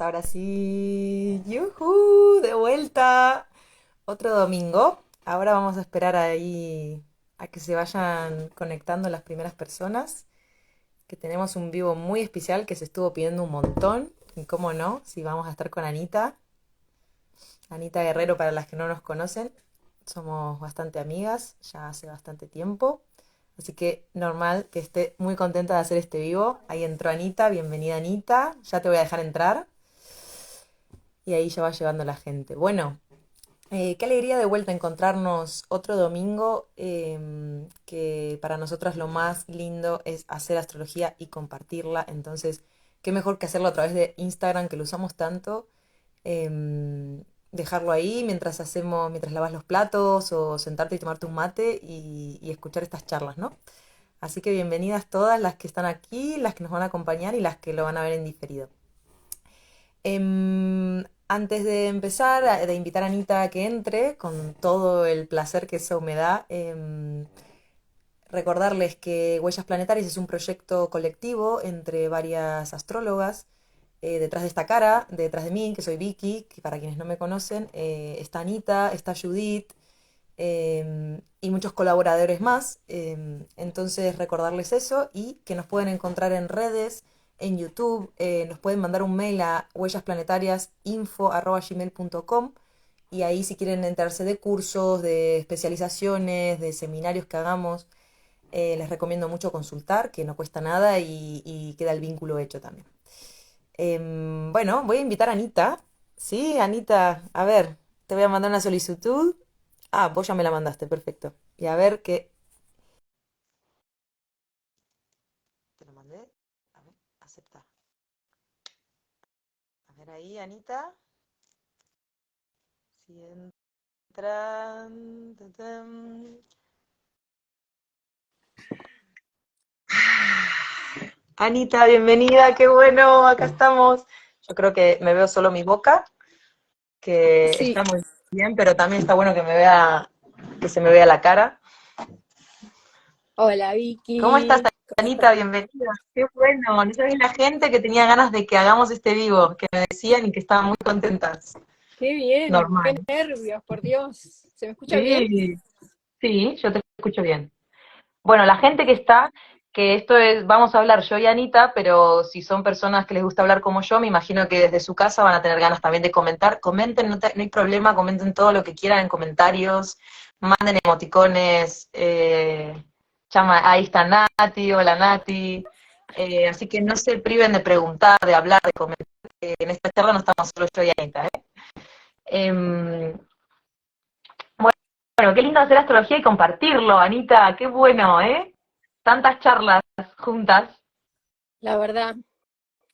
Ahora sí, ¡yujú! De vuelta. Otro domingo. Ahora vamos a esperar ahí a que se vayan conectando las primeras personas. Que tenemos un vivo muy especial que se estuvo pidiendo un montón. Y cómo no, si vamos a estar con Anita. Anita Guerrero, para las que no nos conocen. Somos bastante amigas, ya hace bastante tiempo. Así que normal que esté muy contenta de hacer este vivo. Ahí entró Anita, bienvenida Anita. Ya te voy a dejar entrar. Y ahí ya va llevando la gente. Bueno, qué alegría de vuelta encontrarnos otro domingo, que para nosotras lo más lindo es hacer astrología y compartirla. Entonces, qué mejor que hacerlo a través de Instagram, que lo usamos tanto. Dejarlo ahí mientras lavas los platos o sentarte y tomarte un mate y escuchar estas charlas, ¿no? Así que bienvenidas todas las que están aquí, las que nos van a acompañar y las que lo van a ver en diferido. Antes de empezar, de invitar a Anita a que entre, con todo el placer que eso me da, recordarles que Huellas Planetarias es un proyecto colectivo entre varias astrólogas. Detrás de esta cara, detrás de mí, que soy Vicky, que para quienes no me conocen, está Anita, está Judith, y muchos colaboradores más. Entonces recordarles eso y que nos pueden encontrar en redes, en YouTube, nos pueden mandar un mail a huellasplanetariasinfo@gmail.com y ahí si quieren enterarse de cursos, de especializaciones, de seminarios que hagamos, les recomiendo mucho consultar, que no cuesta nada y queda el vínculo hecho también. Bueno, voy a invitar a Anita. Sí, Anita, a ver, te voy a mandar una solicitud. Ah, vos ya me la mandaste, perfecto. Y a ver qué. Te lo mandé. A ver, aceptar. A ver ahí, Anita. Si entran. Tatán. Anita, bienvenida, qué bueno, acá estamos. Yo creo que me veo solo mi boca, que Sí, está muy bien, pero también está bueno que que se me vea la cara. hola ¿Cómo estás, Vicky, ¿cómo Anita? estás? Bienvenida. Qué bueno. No sabes la gente que tenía ganas de que hagamos este vivo, que me decían y que estaban muy contentas. Qué bien, qué Normal. nervios, por Dios. ¿Se me escucha bien? Sí, sí, yo te escucho bien. Bueno, la gente que está, que esto es, vamos a hablar yo y Anita, pero si son personas que les gusta hablar como yo, me imagino que desde su casa van a tener ganas también de comentar. Comenten, no hay problema, comenten todo lo que quieran en comentarios, manden emoticones, ahí está Nati, hola Nati. Así que no se priven de preguntar, de hablar, de comentar. En esta charla no estamos solo yo y Anita, ¿eh? Em, bueno, qué lindo hacer astrología y compartirlo, Anita, qué bueno, ¿eh? Tantas charlas juntas. La verdad,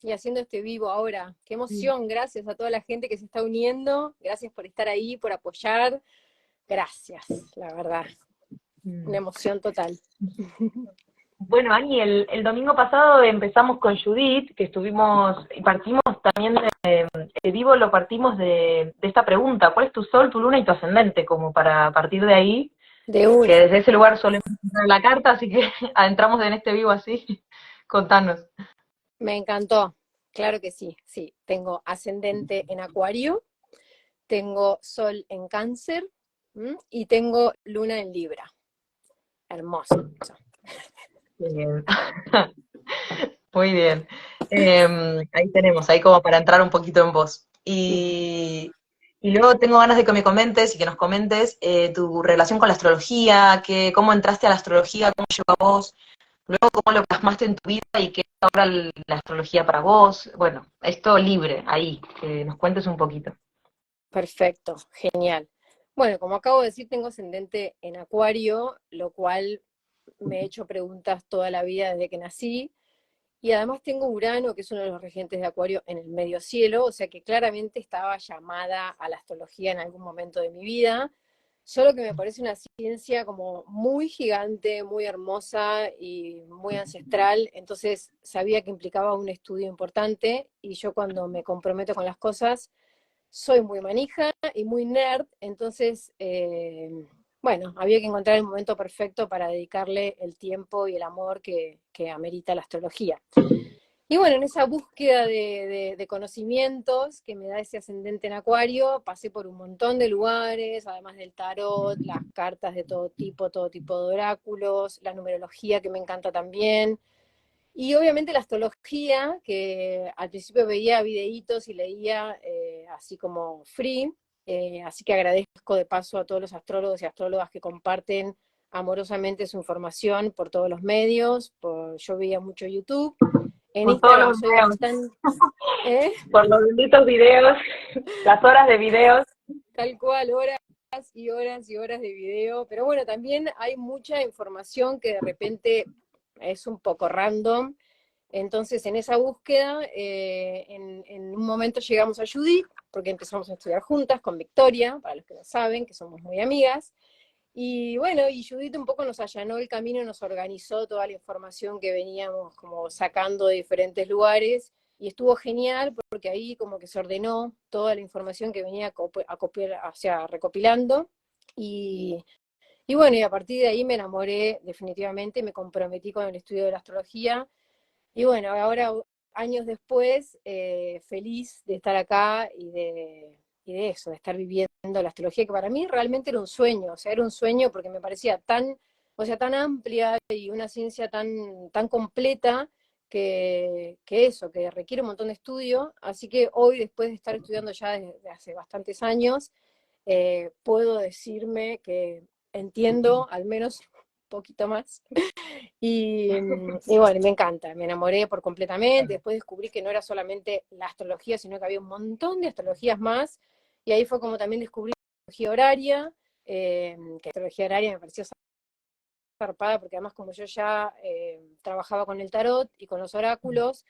y haciendo este vivo ahora. Qué emoción, gracias a toda la gente que se está uniendo. Gracias por estar ahí, por apoyar. Gracias, la verdad. Una Mm. emoción total. Bueno, Ani, el domingo pasado empezamos con Judith, que estuvimos, y partimos también de vivo, lo partimos de esta pregunta: ¿cuál es tu sol, tu luna y tu ascendente? Como para partir de ahí, De que una. desde ese lugar solemos encontrar la carta, así que adentramos en este vivo así. Contanos. Me encantó. Claro que sí, sí. Tengo ascendente en Acuario, tengo sol en Cáncer, y tengo luna en Libra. Hermoso. Bien. Muy bien. Ahí tenemos, ahí como para entrar un poquito en vos. Y luego tengo ganas de que me comentes y que nos comentes tu relación con la astrología, cómo entraste a la astrología, cómo llegó a vos, luego cómo lo plasmaste en tu vida y qué es ahora la astrología para vos. Bueno, esto libre, ahí, que nos cuentes un poquito. Perfecto, genial. Bueno, como acabo de decir, tengo ascendente en Acuario, lo cual me he hecho preguntas toda la vida desde que nací. Y además tengo Urano, que es uno de los regentes de Acuario, en el medio cielo, o sea que claramente estaba llamada a la astrología en algún momento de mi vida. Solo que me parece una ciencia como muy gigante, muy hermosa y muy ancestral, entonces sabía que implicaba un estudio importante y yo cuando me comprometo con las cosas soy muy manija y muy nerd, entonces, bueno, había que encontrar el momento perfecto para dedicarle el tiempo y el amor que amerita la astrología. Y bueno, en esa búsqueda de conocimientos que me da ese ascendente en Acuario, pasé por un montón de lugares, además del tarot, las cartas de todo tipo de oráculos, la numerología que me encanta también, y obviamente la astrología, que al principio veía videitos y leía así como free, así que agradezco de paso a todos los astrólogos y astrólogas que comparten amorosamente su información por todos los medios, yo veía mucho YouTube. En Por todos Instagram los soy videos, bastante, ¿eh? por los benditos videos, las horas de videos. Tal cual, horas y horas y horas de video, pero bueno, también hay mucha información que de repente es un poco random. Entonces, en esa búsqueda, en un momento llegamos a Judith, porque empezamos a estudiar juntas con Victoria, para los que no saben, que somos muy amigas. Y bueno, y Judith un poco nos allanó el camino, nos organizó toda la información que veníamos como sacando de diferentes lugares, y estuvo genial porque ahí como que se ordenó toda la información que venía o sea, recopilando. Y, y bueno, y a partir de ahí me enamoré definitivamente, me comprometí con el estudio de la astrología. Y bueno, ahora, años después, feliz de estar acá y de eso, de estar viviendo la astrología, que para mí realmente era un sueño, o sea, era un sueño porque me parecía tan, o sea, tan amplia y una ciencia tan completa que eso, que requiere un montón de estudio. Así que hoy, después de estar estudiando ya desde hace bastantes años, puedo decirme que entiendo al menos un poquito más y bueno, me encanta, me enamoré por completamente, después descubrí que no era solamente la astrología, sino que había un montón de astrologías más, y ahí fue como también descubrí la astrología horaria, que la astrología horaria me pareció zarpada, porque además como yo ya trabajaba con el tarot y con los oráculos,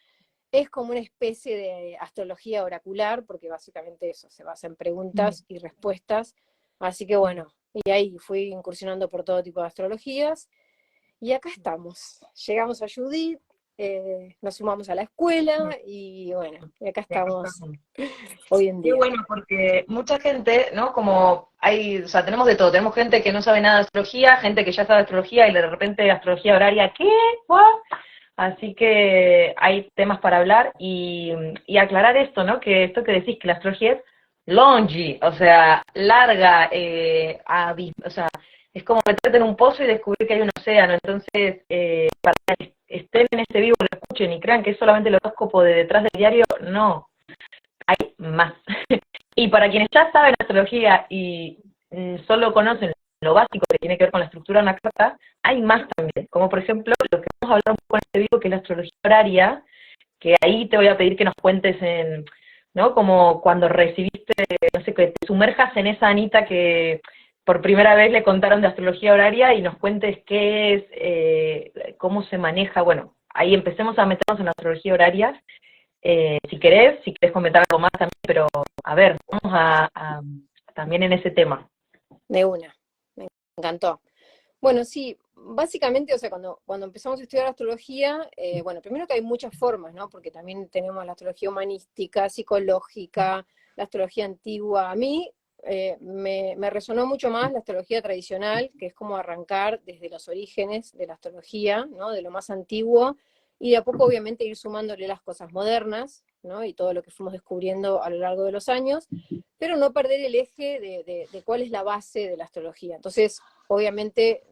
es como una especie de astrología oracular, porque básicamente eso, se basa en preguntas y respuestas, así que bueno, y ahí fui incursionando por todo tipo de astrologías, y acá estamos. Llegamos a Judith, nos sumamos a la escuela y bueno, y acá estamos hoy en Qué día. bueno, porque mucha gente, ¿no? Como hay, o sea, tenemos de todo. Tenemos gente que no sabe nada de astrología, gente que ya sabe astrología y de repente astrología horaria, ¿qué? ¿What? Así que hay temas para hablar y aclarar esto, ¿no? Que esto que decís, que la astrología es longy, o sea, larga, o sea, es como meterte en un pozo y descubrir que hay un océano. Entonces, para que estén en este vivo, lo escuchen y crean que es solamente el horóscopo de detrás del diario, no, más. Y para quienes ya saben astrología y solo conocen lo básico que tiene que ver con la estructura de una carta, hay más también, como por ejemplo lo que vamos a hablar un poco en este video, que es la astrología horaria, que ahí te voy a pedir que nos cuentes en, ¿no? Como cuando recibiste, no sé, que te sumerjas en esa Anita que por primera vez le contaron de astrología horaria y nos cuentes qué es, cómo se maneja, bueno, ahí empecemos a meternos en la astrología horaria. Si querés comentar algo más también, pero a ver, vamos también en ese tema. De una, me encantó. Bueno, sí, básicamente, o sea, cuando empezamos a estudiar astrología, bueno, primero que hay muchas formas, ¿no? Porque también tenemos la astrología humanística, psicológica, la astrología antigua. A mí me resonó mucho más la astrología tradicional, que es como arrancar desde los orígenes de la astrología, ¿no? De lo más antiguo, y de a poco obviamente ir sumándole las cosas modernas, ¿no? Y todo lo que fuimos descubriendo a lo largo de los años, pero no perder el eje de cuál es la base de la astrología. Entonces, obviamente,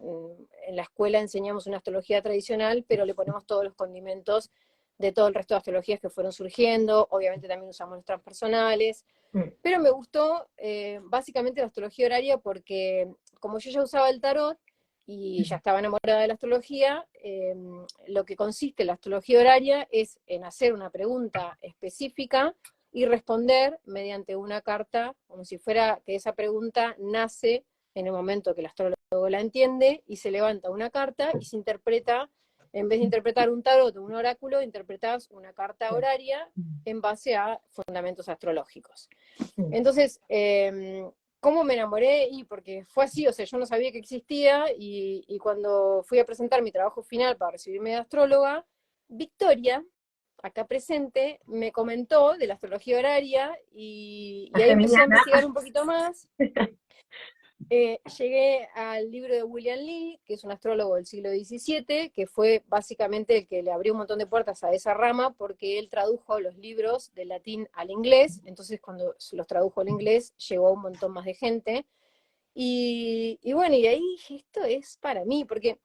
en la escuela enseñamos una astrología tradicional, pero le ponemos todos los condimentos de todo el resto de astrologías que fueron surgiendo. Obviamente también usamos nuestras personales, pero me gustó básicamente la astrología horaria porque como yo ya usaba el tarot y ya estaba enamorada de la astrología, lo que consiste la astrología horaria es en hacer una pregunta específica y responder mediante una carta, como si fuera que esa pregunta nace en el momento que el astrólogo la entiende, y se levanta una carta y se interpreta, en vez de interpretar un tarot o un oráculo, interpretas una carta horaria en base a fundamentos astrológicos. Entonces, ¿cómo me enamoré? Y porque fue así, o sea, yo no sabía que existía, y cuando fui a presentar mi trabajo final para recibirme de astróloga, Victoria, acá presente, me comentó de la astrología horaria, y La ahí empecé a geminiana. investigar un poquito más. Llegué al libro de William Lee, que es un astrólogo del siglo XVII, que fue básicamente el que le abrió un montón de puertas a esa rama, porque él tradujo los libros del latín al inglés, entonces cuando los tradujo al inglés llegó a un montón más de gente. Y bueno, y ahí dije, esto es para mí, porque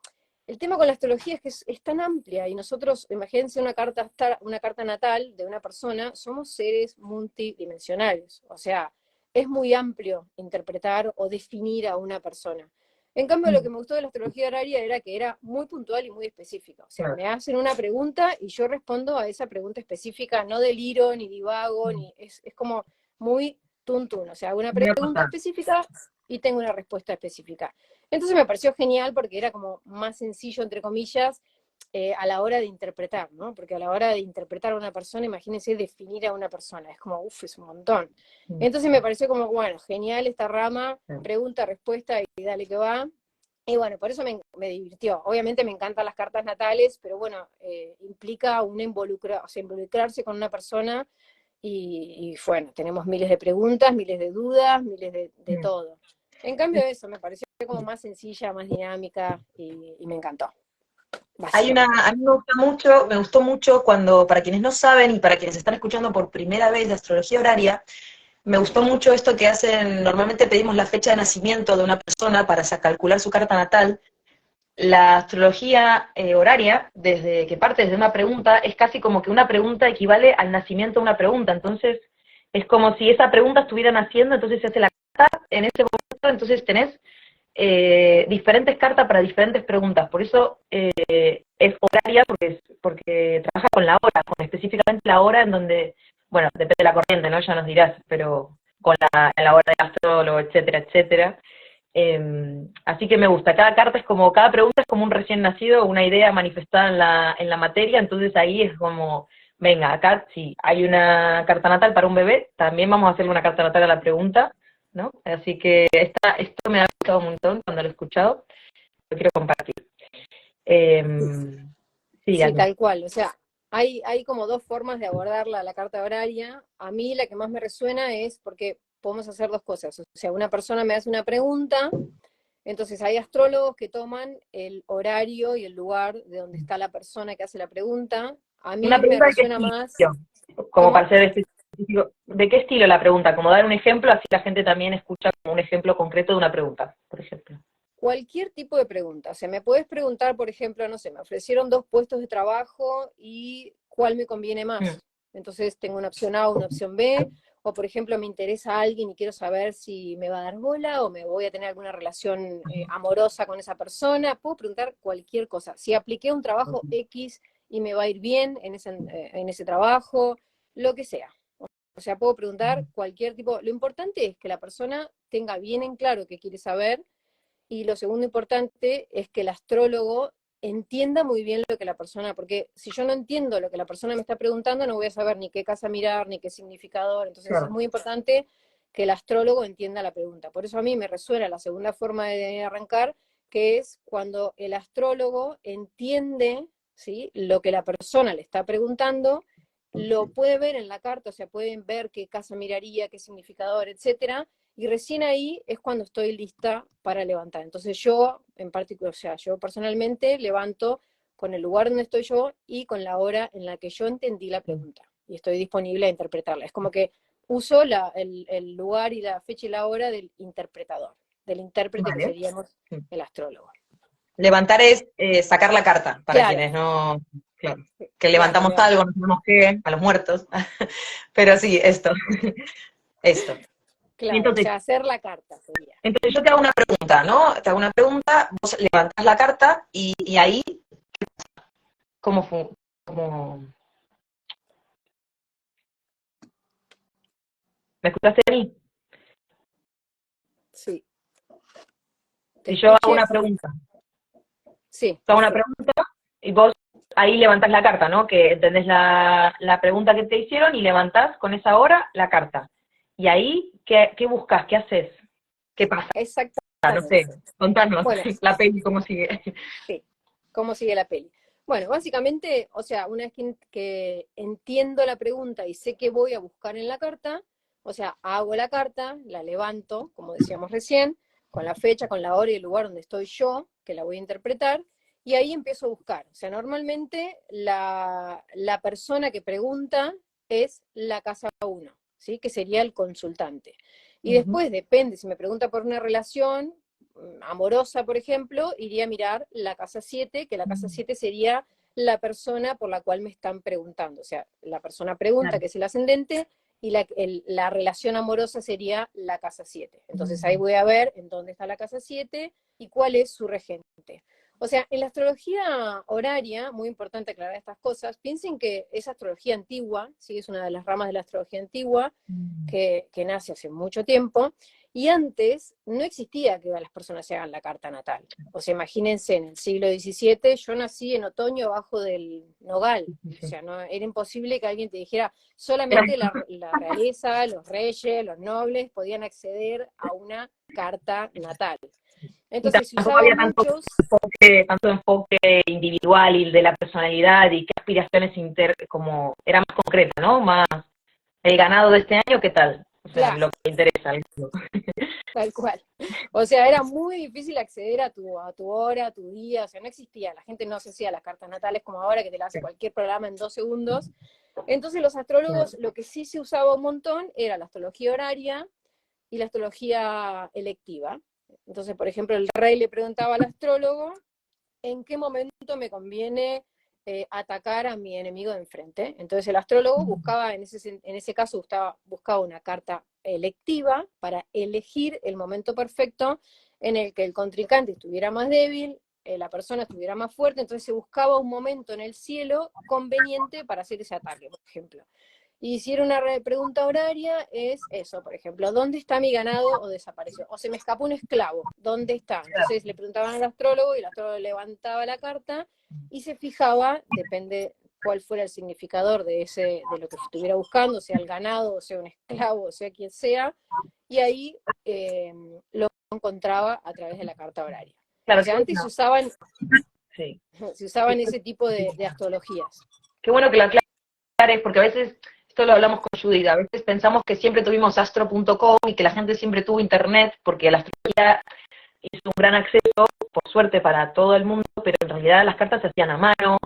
el tema con la astrología es que es tan amplia, y nosotros, imagínense una carta natal de una persona, somos seres multidimensionales, o sea, es muy amplio interpretar o definir a una persona. En cambio, lo que Mm, me gustó de la astrología horaria era que era muy puntual y muy específica. O sea, claro. me hacen una pregunta y yo respondo a esa pregunta específica, no deliro, ni divago, Mm, ni es como muy tuntún. O sea, hago una muy pregunta acotada. específica y tengo una respuesta específica. Entonces me pareció genial porque era como más sencillo, entre comillas, a la hora de interpretar, ¿no? Porque a la hora de interpretar a una persona, imagínense definir a una persona, es como, uff, es un montón. Mm, Entonces me pareció como, bueno, genial esta rama, sí. pregunta, respuesta y dale que va. Y bueno, por eso me divirtió. Obviamente me encantan las cartas natales, pero bueno, implica o sea, involucrarse con una persona y bueno, tenemos miles de preguntas, miles de dudas, miles de Mm. todo. En cambio eso, me pareció como más sencilla, más dinámica y me encantó, básicamente. A mí me gustó mucho cuando, para quienes no saben y para quienes están escuchando por primera vez de astrología horaria, me gustó mucho esto que hacen, normalmente pedimos la fecha de nacimiento de una persona para calcular su carta natal. La astrología horaria, desde que parte desde una pregunta, es casi como que una pregunta equivale al nacimiento de una pregunta. Entonces, es como si esa pregunta estuviera naciendo, entonces se hace la carta en ese momento, entonces tenés diferentes cartas para diferentes preguntas. Por eso es horaria, porque trabaja con la hora, con específicamente la hora en donde, bueno, depende de la corriente, ¿no? Ya nos dirás, pero con la hora del astrólogo, etcétera, etcétera. Así que me gusta, cada pregunta es como un recién nacido, una idea manifestada en la materia, entonces ahí es como, venga, acá si hay una carta natal para un bebé, también vamos a hacerle una carta natal a la pregunta, ¿no? Así que esto me ha gustado un montón cuando lo he escuchado, lo quiero compartir. Sí, Sí, Ani. tal cual. O sea, hay como dos formas de abordar la carta horaria. A mí la que más me resuena es porque podemos hacer dos cosas. O sea, una persona me hace una pregunta, entonces hay astrólogos que toman el horario y el lugar de donde está la persona que hace la pregunta. A Una mí me pregunta de qué resuena más, estilo, como para ¿cómo? ser específico, ¿de qué estilo la pregunta? Como dar un ejemplo, así la gente también escucha como un ejemplo concreto de una pregunta, por ejemplo. Cualquier tipo de pregunta. O sea, me puedes preguntar, por ejemplo, no sé, me ofrecieron dos puestos de trabajo y cuál me conviene Mm, más. Entonces tengo una opción A, una opción B, o por ejemplo me interesa alguien y quiero saber si me va a dar bola o me voy a tener alguna relación amorosa con esa persona. Puedo preguntar cualquier cosa. Si apliqué un trabajo X y me va a ir bien en ese trabajo, lo que sea. O sea, puedo preguntar cualquier tipo. Lo importante es que la persona tenga bien en claro qué quiere saber y lo segundo importante es que el astrólogo entienda muy bien lo que la persona, porque si yo no entiendo lo que la persona me está preguntando, no voy a saber ni qué casa mirar, ni qué significador. Entonces es claro. muy importante que el astrólogo entienda la pregunta. Por eso a mí me resuena la segunda forma de arrancar, que es cuando el astrólogo entiende, ¿sí?, lo que la persona le está preguntando, lo puede ver en la carta, o sea, pueden ver qué casa miraría, qué significador, etcétera, y recién ahí es cuando estoy lista para levantar. Entonces yo, en particular, o sea, yo personalmente levanto con el lugar donde estoy yo y con la hora en la que yo entendí la pregunta y estoy disponible a interpretarla. Es como que uso el lugar y la fecha y la hora del interpretador, del intérprete que Vale. seríamos el astrólogo. Levantar es sacar la carta, para Claro, quienes no, claro, que claro, levantamos algo, no sabemos qué, a los muertos, pero sí, esto. Y claro, o entonces, sea, hacer la carta sería. yo te hago una pregunta, ¿no? Te hago una pregunta, vos levantás la carta y ahí, ¿cómo fue? ¿Cómo... ¿Me escuchaste a mí? Sí, te Si yo hago escuché, una pregunta, sí, yo hago una pregunta y vos ahí levantás la carta, ¿no? Que entendés la pregunta que te hicieron y levantás con esa hora la carta. Y ahí, ¿qué buscas? ¿Qué haces? ¿Qué pasa? No sé, exactamente. contanos Bueno, la peli cómo sigue. sí, ¿cómo sigue la peli? Bueno, básicamente, o sea, una vez que entiendo la pregunta y sé qué voy a buscar en la carta, o sea, hago la carta, la levanto, como decíamos recién, con la fecha, con la hora y el lugar donde estoy yo, que la voy a interpretar, y ahí empiezo a buscar. O sea, normalmente la persona que pregunta es la casa 1, ¿sí? Que sería el consultante. Y Ujú, después depende, si me pregunta por una relación amorosa, por ejemplo, iría a mirar la casa 7, que la casa mm, 7 sería la persona por la cual me están preguntando. O sea, la persona pregunta, claro. que es el ascendente, y la relación amorosa sería la casa 7. Entonces ahí Mm, voy a ver en dónde está la casa 7 y cuál es su regente. O sea, en la astrología horaria, muy importante aclarar estas cosas, piensen que es astrología antigua, ¿sí? Es una de las ramas de la astrología antigua mm, que nace hace mucho tiempo, y antes no existía que las personas se hagan la carta natal. O sea, imagínense, en el siglo XVII yo nací en otoño abajo del nogal. sí, sí, O sí. sea, no, era imposible que alguien te dijera, Era- solamente la realeza, los reyes, los nobles podían acceder a una carta natal. Y Entonces se tampoco usaba había tanto muchos, tanto enfoque individual y de la personalidad y qué aspiraciones como era más concreta, ¿no? Más el ganado de este año, ¿qué tal? O sea, claro, lo que interesa. tal cual. O sea, era muy difícil acceder a tu hora, a tu día, o sea, no existía, la gente no se hacía las cartas natales como ahora, que te la hace cualquier programa en 2 segundos. Entonces los astrólogos, lo que sí se usaba un montón era la astrología horaria y la astrología electiva. Entonces, por ejemplo, el rey le preguntaba al astrólogo en qué momento me conviene atacar a mi enemigo de enfrente. Entonces el astrólogo buscaba, en ese caso, buscaba una carta electiva para elegir el momento perfecto en el que el contrincante estuviera más débil, la persona estuviera más fuerte, entonces se buscaba un momento en el cielo conveniente para hacer ese ataque, por ejemplo. Y si era una pregunta horaria, es eso, por ejemplo, ¿dónde está mi ganado o desapareció? O se me escapó un esclavo, ¿dónde está? Entonces le preguntaban al astrólogo y el astrólogo levantaba la carta y se fijaba, depende cuál fuera el significador de lo que estuviera buscando, sea el ganado, o sea un esclavo, o sea quien sea, y ahí lo encontraba a través de la carta horaria. O Claro, qué sea, antes se bueno. usaban, Sí. se Qué, usaban ese tipo de astrologías. qué bueno que lo aclares, porque a veces, esto lo hablamos con Judith, a veces pensamos que siempre tuvimos astro.com y que la gente siempre tuvo internet, porque la astrología es un gran acceso, por suerte, para todo el mundo, pero en realidad las cartas se hacían a mano,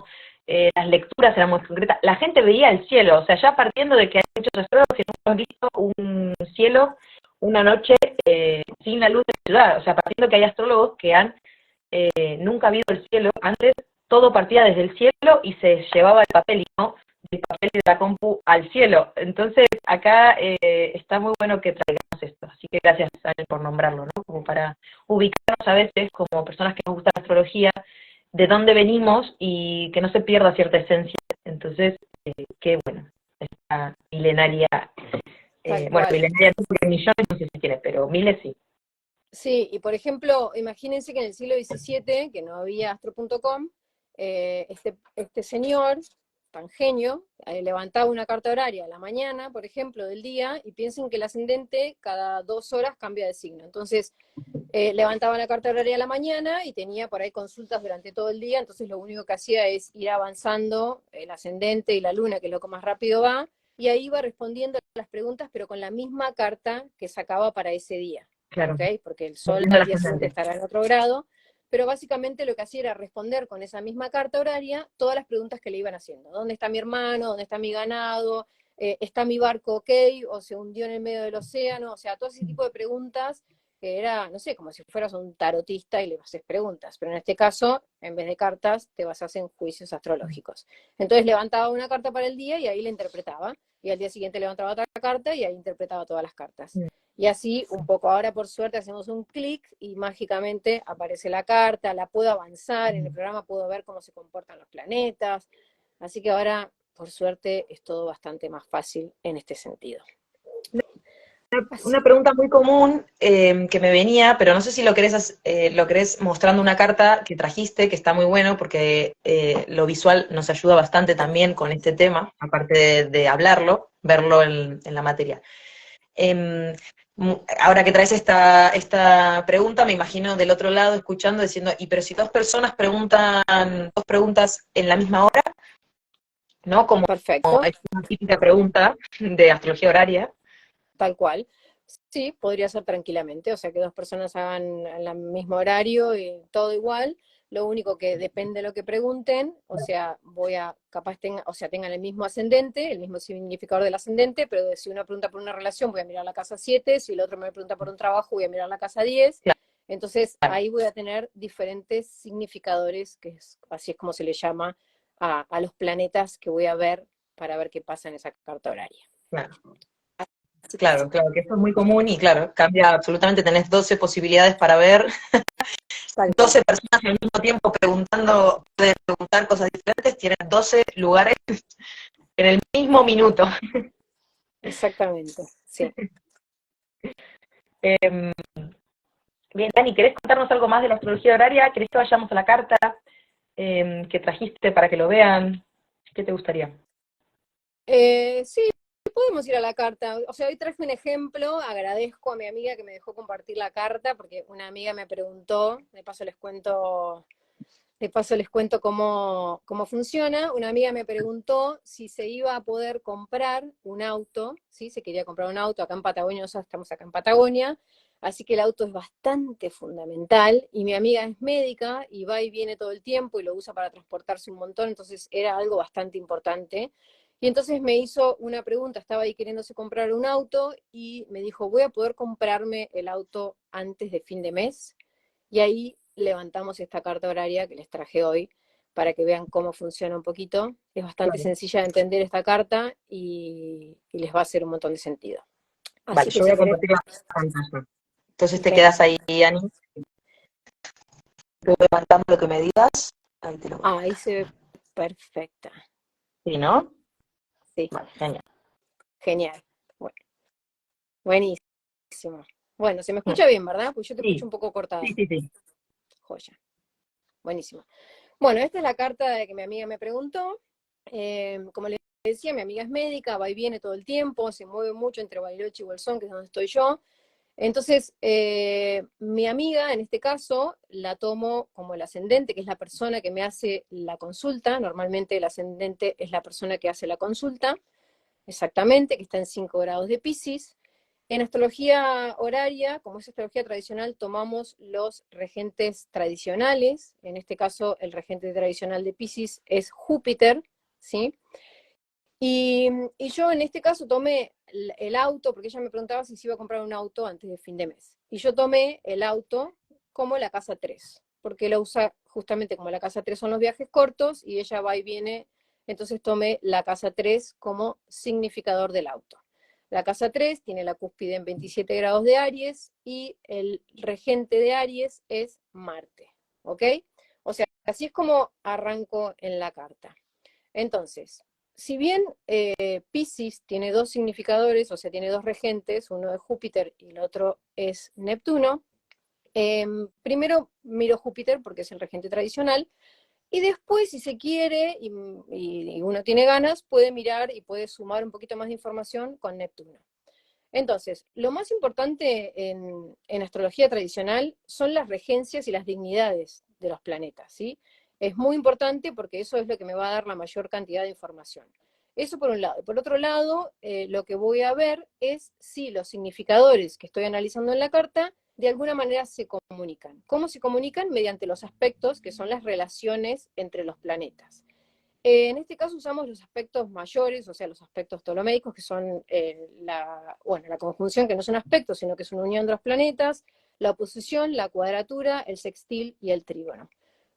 las lecturas eran muy concretas, la gente veía el cielo, o sea, ya partiendo de que hay muchos astrólogos que nunca han visto un cielo una noche sin la luz de la ciudad, o sea, partiendo de que hay astrólogos que han nunca habido el cielo, antes todo partía desde el cielo y se llevaba el papel y no del papel de la compu al cielo. Entonces acá está muy bueno que traigamos esto, así que gracias Daniel por nombrarlo, ¿no? Como para ubicarnos a veces como personas que nos gusta la astrología, de dónde venimos y que no se pierda cierta esencia. Entonces, qué bueno, esta milenaria, Tal bueno, cual. milenaria no, porque millones no sé si tiene, pero miles sí. Sí, y por ejemplo, imagínense que en el siglo XVII, que no había astro.com, este señor, tan genio, levantaba una carta horaria a la mañana, por ejemplo, del día, y piensen que el ascendente cada 2 horas cambia de signo. Entonces, levantaba la carta horaria a la mañana y tenía por ahí consultas durante todo el día, entonces lo único que hacía es ir avanzando el ascendente y la luna, que es lo que más rápido va, y ahí iba respondiendo las preguntas, pero con la misma carta que sacaba para ese día. Claro, ¿Ok? Porque el sol volviendo al al día siguiente ascendente. estará en otro grado, pero básicamente lo que hacía era responder con esa misma carta horaria todas las preguntas que le iban haciendo. ¿Dónde está mi hermano? ¿Dónde está mi ganado? ¿Está mi barco ok? ¿O se hundió en el medio del océano? O sea, todo ese tipo de preguntas que era, no sé, como si fueras un tarotista y le haces preguntas, pero en este caso, en vez de cartas, te basas en juicios astrológicos. Entonces levantaba una carta para el día y ahí la interpretaba, y al día siguiente levantaba otra carta y ahí interpretaba todas las cartas. Y así, un poco ahora por suerte hacemos un clic y mágicamente aparece la carta, la puedo avanzar, en el programa puedo ver cómo se comportan los planetas, así que ahora, por suerte, es todo bastante más fácil en este sentido. Una Así, pregunta muy común que me venía, pero no sé si lo querés mostrando una carta que trajiste, que está muy bueno, porque lo visual nos ayuda bastante también con este tema, aparte de hablarlo, verlo en la materia. Eh, Ahora que traes esta pregunta, me imagino del otro lado escuchando, diciendo, y pero si dos personas preguntan dos preguntas en la misma hora, ¿no? Como perfecto, es una típica pregunta de astrología horaria. tal cual. Sí, podría ser tranquilamente, o sea, que dos personas hagan el mismo horario y todo igual. Lo único que depende de lo que pregunten, o sea, capaz tengan el mismo ascendente, el mismo significador del ascendente, pero si una pregunta por una relación, voy a mirar la casa 7, si el otro me pregunta por un trabajo, voy a mirar la casa 10. Entonces, Claro, ahí voy a tener diferentes significadores, así es como se le llama a los planetas que voy a ver para ver qué pasa en esa carta horaria. claro. Así que Claro, sí. claro, que esto es muy común y claro, cambia absolutamente, tenés 12 posibilidades para ver, Tal cual. 12 personas al mismo tiempo preguntando, pueden preguntar cosas diferentes, tienen 12 lugares en el mismo minuto. Exactamente, sí. Eh, Bien, Dani, ¿querés contarnos algo más de la astrología horaria? ¿Querés que vayamos a la carta que trajiste para que lo vean? ¿Qué te gustaría? Sí, podemos ir a la carta. O sea, hoy traje un ejemplo, agradezco a mi amiga que me dejó compartir la carta, porque una amiga me preguntó, de paso les cuento cómo funciona. Una amiga me preguntó si se iba a poder comprar un auto, ¿sí? Se quería comprar un auto acá en Patagonia, nosotros estamos acá en Patagonia, así que el auto es bastante fundamental, y mi amiga es médica y va y viene todo el tiempo y lo usa para transportarse un montón, entonces era algo bastante importante. Y entonces me hizo una pregunta, estaba ahí queriéndose comprar un auto y me dijo, ¿voy a poder comprarme el auto antes de fin de mes? Y ahí levantamos esta carta horaria que les traje hoy para que vean cómo funciona un poquito. Es bastante Vale, sencilla de entender esta carta y les va a hacer un montón de sentido. vale, Así que yo voy si a querés, compartir la pantalla. Entonces te quedas genial. ahí, Ani, te voy levantando lo que me digas. Ahí te lo voy a Ah, ahí mandar. se ve perfecta. Sí, ¿no? Sí, Vale, genial. genial. Bueno, buenísimo. Bueno, se me Mm, escucha bien, ¿verdad? Pues yo te escucho sí, un poco cortada. sí, sí, sí. Joya. Buenísimo. Bueno, esta es la carta de que mi amiga me preguntó. Como les decía, mi amiga es médica, va y viene todo el tiempo, se mueve mucho entre Bariloche y Bolsón, que es donde estoy yo. Entonces, mi amiga, en este caso, la tomo como el ascendente, que es la persona que me hace la consulta. Normalmente el ascendente es la persona que hace la consulta, exactamente, que está en 5 grados de Piscis. En astrología horaria, como es astrología tradicional, tomamos los regentes tradicionales. En este caso, el regente tradicional de Piscis es Júpiter, ¿sí? Y yo en este caso tomé el auto, porque ella me preguntaba si se iba a comprar un auto antes de fin de mes. Y yo tomé el auto como la casa 3 porque lo usa justamente como la casa 3 son los viajes cortos y ella va y viene, entonces tomé la casa 3 como significador del auto. La casa 3 tiene la cúspide en 27 grados de Aries y el regente de Aries es Marte, ¿ok? O sea, así es como arranco en la carta. Entonces, si bien Pisces tiene dos significadores, o sea, tiene dos regentes, uno es Júpiter y el otro es Neptuno, primero miro Júpiter porque es el regente tradicional, y después, si se quiere y uno tiene ganas, puede mirar y puede sumar un poquito más de información con Neptuno. Entonces, lo más importante en astrología tradicional son las regencias y las dignidades de los planetas, ¿sí? Es muy importante porque eso es lo que me va a dar la mayor cantidad de información. Eso por un lado. Por otro lado, lo que voy a ver es si los significadores que estoy analizando en la carta de alguna manera se comunican. ¿Cómo se comunican? Mediante los aspectos que son las relaciones entre los planetas. En este caso usamos los aspectos mayores, o sea, los aspectos ptolomeicos, que son la conjunción, que no son aspectos, sino que es una unión de los planetas, la oposición, la cuadratura, el sextil y el trígono.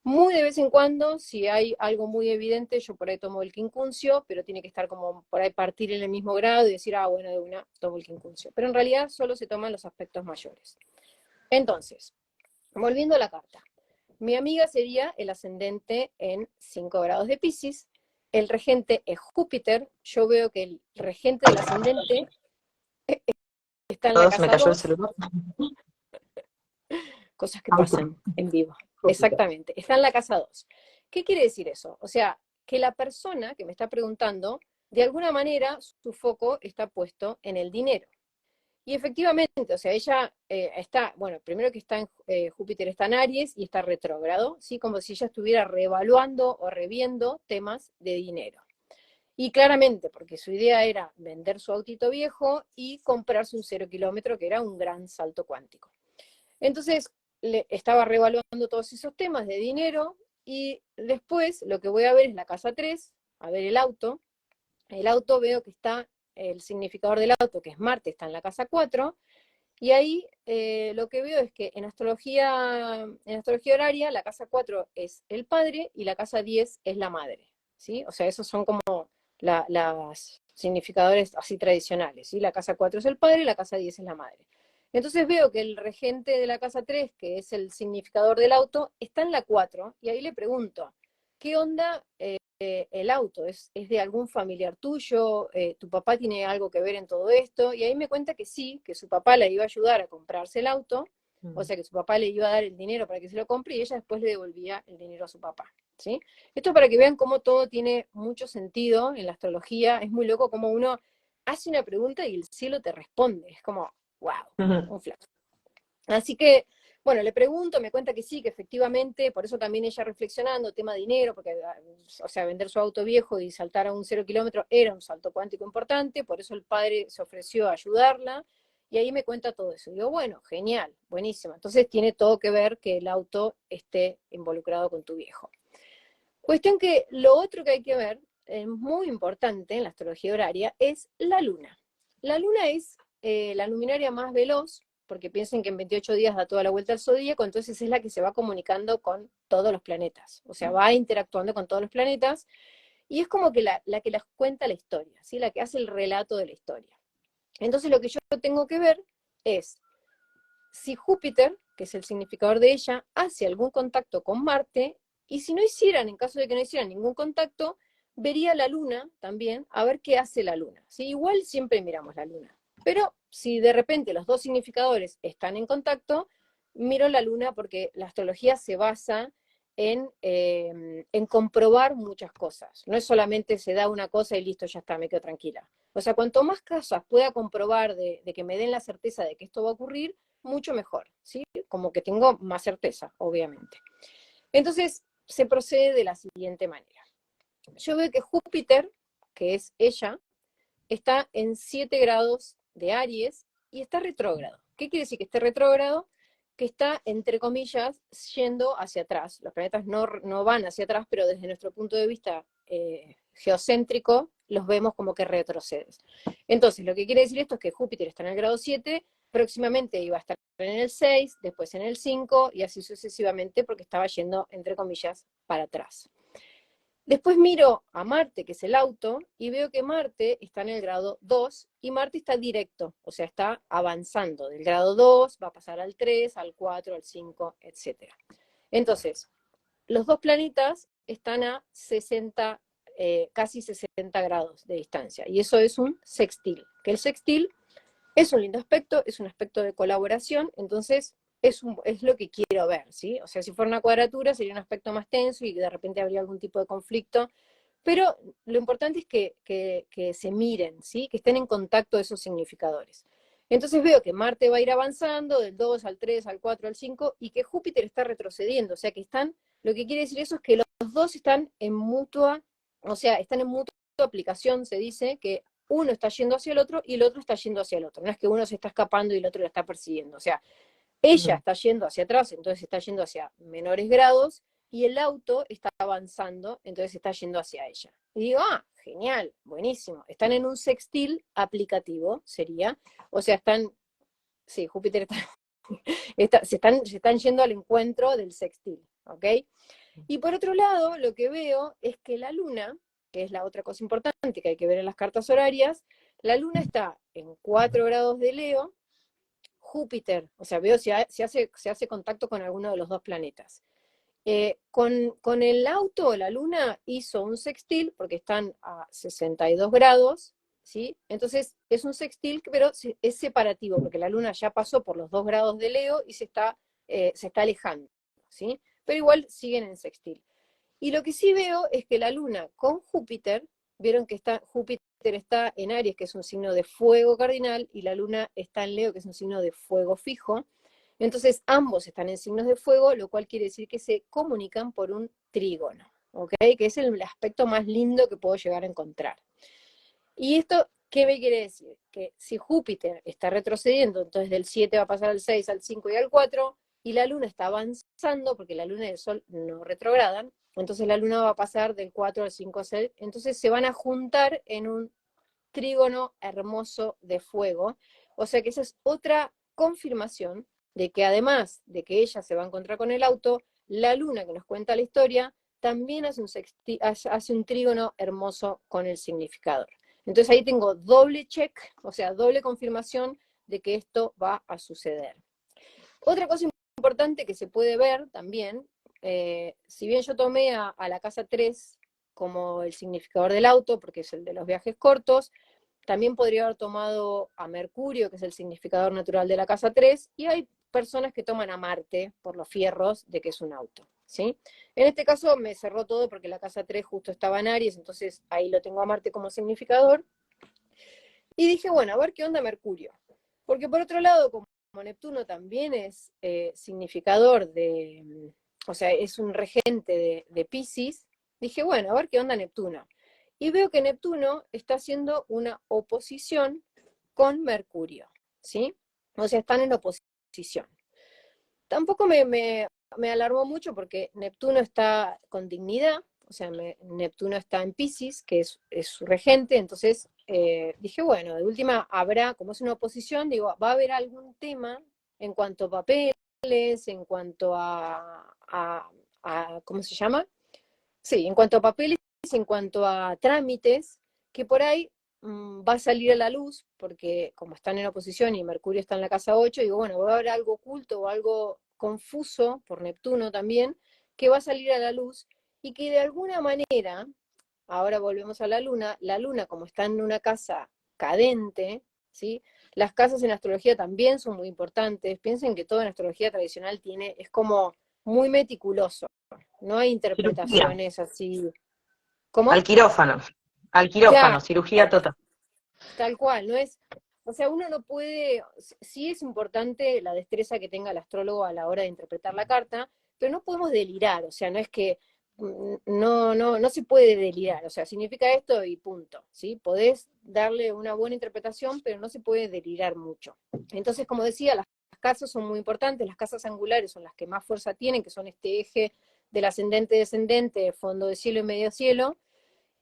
Muy de vez en cuando, si hay algo muy evidente, yo por ahí tomo el quincuncio, pero tiene que estar como por ahí partir en el mismo grado y decir, bueno, de una tomo el quincuncio. Pero en realidad solo se toman los aspectos mayores. Entonces, volviendo a la carta. Mi amiga sería el ascendente en 5 grados de Pisces, el regente es Júpiter, yo veo que el regente del ascendente está en la Todos, me casa cayó el 2, celular. cosas que Ah, viste, pasan en vivo. Júpiter. Exactamente, está en la casa 2. ¿Qué quiere decir eso? O sea, que la persona que me está preguntando, de alguna manera su foco está puesto en el dinero. Y efectivamente, o sea, ella está, bueno, primero que está en Júpiter está en Aries y está retrógrado, ¿sí? Como si ella estuviera reevaluando o reviendo temas de dinero. Y claramente, porque su idea era vender su autito viejo y comprarse un 0 kilómetro, que era un gran salto cuántico. Entonces, le estaba reevaluando todos esos temas de dinero y después lo que voy a ver es la casa 3, a ver el auto. El auto veo que está, el significador del auto, que es Marte, está en la casa 4, y ahí lo que veo es que en astrología horaria la casa 4 es el padre y la casa 10 es la madre, ¿sí? O sea, esos son como las significadores así tradicionales, ¿sí? La casa 4 es el padre y la casa 10 es la madre. Entonces veo que el regente de la casa 3, que es el significador del auto, está en la 4 y ahí le pregunto, ¿qué onda el auto? ¿Es de algún familiar tuyo? ¿Tu papá tiene algo que ver en todo esto? Y ahí me cuenta que sí, que su papá la iba a ayudar a comprarse el auto, o Mm. sea que su papá le iba a dar el dinero para que se lo compre y ella después le devolvía el dinero a su papá, ¿sí? Esto para que vean cómo todo tiene mucho sentido en la astrología. Es muy loco cómo uno hace una pregunta y el cielo te responde. Es como, wow, un flash. Así que, bueno, le pregunto, me cuenta que sí, que efectivamente, por eso también ella reflexionando, tema dinero, porque, o sea, vender su auto viejo y saltar a un 0 kilómetro era un salto cuántico importante, por eso el padre se ofreció a ayudarla, y ahí me cuenta todo eso. Digo, bueno, genial, buenísimo. Entonces tiene todo que ver que el auto esté involucrado con tu viejo. Cuestión que lo otro que hay que ver, muy importante en la astrología horaria, es la luna. La luna es la luminaria más veloz, porque piensen que en 28 días da toda la vuelta al zodíaco, entonces es la que se va comunicando con todos los planetas, o sea, va interactuando con todos los planetas, y es como que la que les cuenta la historia, ¿sí? La que hace el relato de la historia. Entonces lo que yo tengo que ver es si Júpiter, que es el significador de ella, hace algún contacto con Marte, y si no hicieran, en caso de que no hicieran ningún contacto, vería la Luna también, a ver qué hace la Luna. ¿Sí? Igual siempre miramos la Luna, pero si de repente los dos significadores están en contacto, miro la Luna porque la astrología se basa en comprobar muchas cosas. No es solamente se da una cosa y listo, ya está, me quedo tranquila. O sea, cuanto más cosas pueda comprobar de que me den la certeza de que esto va a ocurrir, mucho mejor, ¿sí? Como que tengo más certeza, obviamente. Entonces, se procede de la siguiente manera. Yo veo que Júpiter, que es ella, está en 7 grados de Aries y está retrógrado. ¿Qué quiere decir que esté retrógrado? Que está, entre comillas, yendo hacia atrás. Los planetas no van hacia atrás, pero desde nuestro punto de vista geocéntrico, los vemos como que retroceden. Entonces, lo que quiere decir esto es que Júpiter está en el grado 7, próximamente iba a estar en el 6, después en el 5, y así sucesivamente, porque estaba yendo, entre comillas, para atrás. Después miro a Marte, que es el auto, y veo que Marte está en el grado 2 y Marte está directo, o sea, está avanzando del grado 2, va a pasar al 3, al 4, al 5, etc. Entonces, los dos planetas están a 60, casi 60 grados de distancia, y eso es un sextil, que el sextil es un lindo aspecto, es un aspecto de colaboración, entonces es lo que quiero ver, ¿sí? O sea, si fuera una cuadratura sería un aspecto más tenso y de repente habría algún tipo de conflicto, pero lo importante es que se miren, ¿sí? Que estén en contacto esos significadores. Entonces veo que Marte va a ir avanzando del 2 al 3, al 4, al 5, y que Júpiter está retrocediendo, o sea que están, lo que quiere decir eso es que los dos están en mutua, o sea, están en mutua aplicación, se dice, que uno está yendo hacia el otro y el otro está yendo hacia el otro. No es que uno se está escapando y el otro lo está persiguiendo. O sea, ella Mm. está yendo hacia atrás, entonces está yendo hacia menores grados, y el auto está avanzando, entonces está yendo hacia ella. Y digo, ah, genial, buenísimo. Están en un sextil aplicativo, sería. O sea, están, sí, Júpiter se están yendo al encuentro del sextil, ¿ok? Y por otro lado, lo que veo es que la luna, que es la otra cosa importante que hay que ver en las cartas horarias, la luna está en 4 grados de Leo, Júpiter, o sea, veo si hace contacto con alguno de los dos planetas. Con el auto, la luna hizo un sextil, porque están a 62 grados, ¿sí? Entonces es un sextil, pero es separativo, porque la luna ya pasó por los 2 grados de Leo y se está alejando, ¿sí? Pero igual siguen en sextil. Y lo que sí veo es que la luna con Júpiter, vieron que Júpiter está en Aries, que es un signo de fuego cardinal, y la luna está en Leo, que es un signo de fuego fijo. Entonces ambos están en signos de fuego, lo cual quiere decir que se comunican por un trígono, ¿ok? Que es el aspecto más lindo que puedo llegar a encontrar. ¿Y esto qué me quiere decir? Que si Júpiter está retrocediendo, entonces del 7 va a pasar al 6, al 5 y al 4, y la Luna está avanzando, porque la Luna y el Sol no retrogradan, entonces la Luna va a pasar del 4 al 5 al 6, entonces se van a juntar en un trígono hermoso de fuego. O sea que esa es otra confirmación de que además de que ella se va a encontrar con el auto, la luna que nos cuenta la historia también hace un trígono hermoso con el significador. Entonces ahí tengo doble check, o sea, doble confirmación de que esto va a suceder. Otra cosa importante que se puede ver también, si bien yo tomé a la casa 3 como el significador del auto, porque es el de los viajes cortos, también podría haber tomado a Mercurio, que es el significador natural de la casa 3, y hay personas que toman a Marte por los fierros de que es un auto, ¿sí? En este caso me cerró todo porque la casa 3 justo estaba en Aries, entonces ahí lo tengo a Marte como significador. Y dije, bueno, a ver qué onda Mercurio. Porque por otro lado, como Neptuno también es significador de, o sea, es un regente de Piscis, dije, bueno, a ver qué onda Neptuno. Y veo que Neptuno está haciendo una oposición con Mercurio, ¿sí? O sea, están en oposición. Tampoco me alarmó mucho porque Neptuno está con dignidad, o sea, Neptuno está en Piscis, que es su regente, entonces dije, bueno, de última habrá, como es una oposición, digo, va a haber algún tema en cuanto a papeles, en cuanto ¿cómo se llama? Sí, en cuanto a papeles, en cuanto a trámites, que por ahí va a salir a la luz, porque como están en oposición y Mercurio está en la casa 8, digo, bueno, va a haber algo oculto o algo confuso por Neptuno también, que va a salir a la luz y que de alguna manera, ahora volvemos a la luna como está en una casa cadente, ¿sí? Las casas en astrología también son muy importantes. Piensen que todo en astrología tradicional es como muy meticuloso. No hay Cirugía. interpretaciones así. Al ¿Cómo? quirófano. Al quirófano, Claro, cirugía total. tal cual, no es, o sea, uno no puede, sí es importante la destreza que tenga el astrólogo a la hora de interpretar la carta, pero no podemos delirar, o sea, no es que no se puede delirar, o sea, significa esto y punto, ¿sí? Podés darle una buena interpretación, pero no se puede delirar mucho. Entonces, como decía, las casas son muy importantes, las casas angulares son las que más fuerza tienen, que son este eje del ascendente-descendente, fondo de cielo y medio cielo,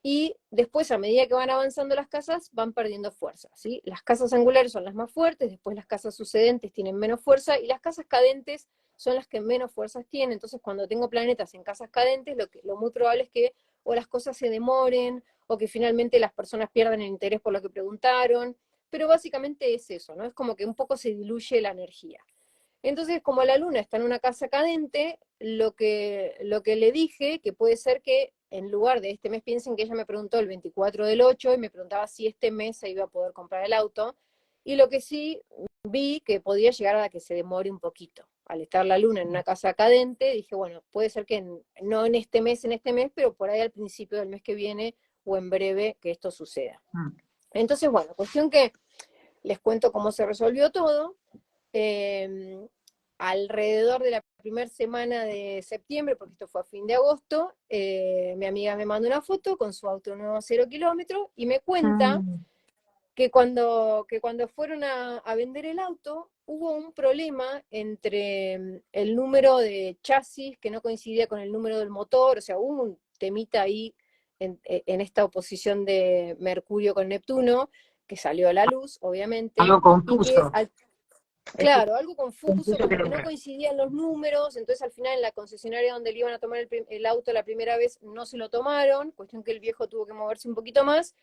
y después, a medida que van avanzando las casas, van perdiendo fuerza, ¿sí? Las casas angulares son las más fuertes, después las casas sucedentes tienen menos fuerza, y las casas cadentes son las que menos fuerzas tienen. Entonces, cuando tengo planetas en casas cadentes, lo muy probable es que o las cosas se demoren, o que finalmente las personas pierdan el interés por lo que preguntaron, pero básicamente es eso, ¿no? Es como que un poco se diluye la energía. Entonces, como la luna está en una casa cadente, lo que le dije, que puede ser que en lugar de este mes, piensen que ella me preguntó el 24 del 8 y me preguntaba si este mes se iba a poder comprar el auto, y lo que sí vi que podía llegar a que se demore un poquito. Al estar la luna en una casa cadente, dije, bueno, puede ser que no en este mes, pero por ahí al principio del mes que viene o en breve que esto suceda. Mm. Entonces, bueno, cuestión que les cuento cómo se resolvió todo. Eh, Alrededor de la primera semana de septiembre, porque esto fue a fin de agosto, mi amiga me manda una foto con su auto nuevo 0 kilómetros y me cuenta Mm. que cuando fueron a vender el auto hubo un problema entre el número de chasis que no coincidía con el número del motor, o sea, hubo un temita ahí en esta oposición de Mercurio con Neptuno, que salió a la luz, obviamente, Algo y que confuso. claro, algo confuso, Confuso como que creo no que. coincidían los números, entonces al final en la concesionaria donde le iban a tomar el auto la primera vez no se lo tomaron, cuestión que el viejo tuvo que moverse un poquito más,